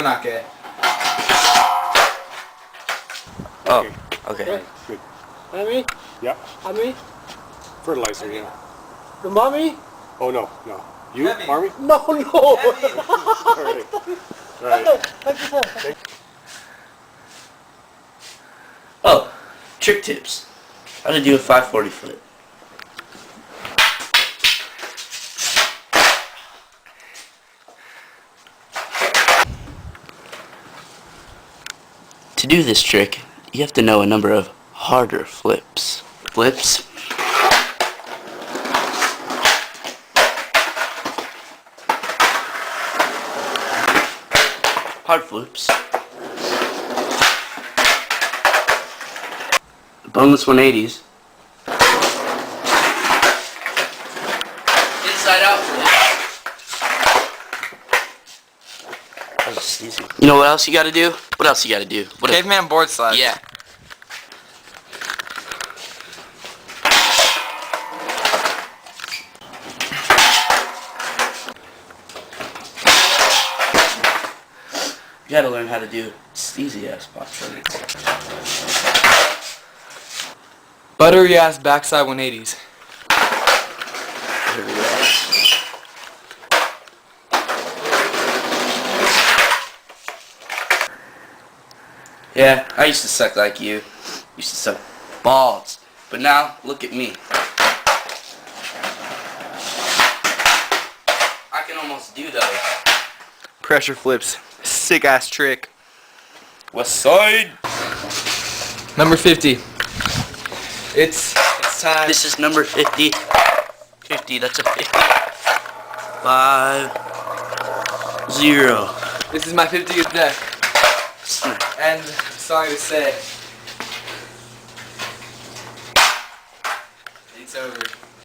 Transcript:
Knock it. Oh, okay. Yeah, good. Mommy? Yeah. Mommy? Fertilizer, yeah. The mommy? Oh, no, no. You, Heavy. Army? No, no. All right. All right. Oh, trick tips. How to do a 540 flip. To do this trick, you have to know a number of harder flips. Hard flips. Boneless 180s. Inside out flip. That was just easy. You know what else you gotta do? What else you gotta do? Caveman board slide. Yeah. You gotta learn how to do steezy ass box runnings. Buttery ass backside 180s. There we go. Yeah, I used to suck like you. Used to suck balls. But now, look at me. I can almost do those. Pressure flips. Sick ass trick. West side. Number 50. It's time. This is number 50. 50, that's a 50. 5, 0. This is my 50th deck. And sorry to say, it's over.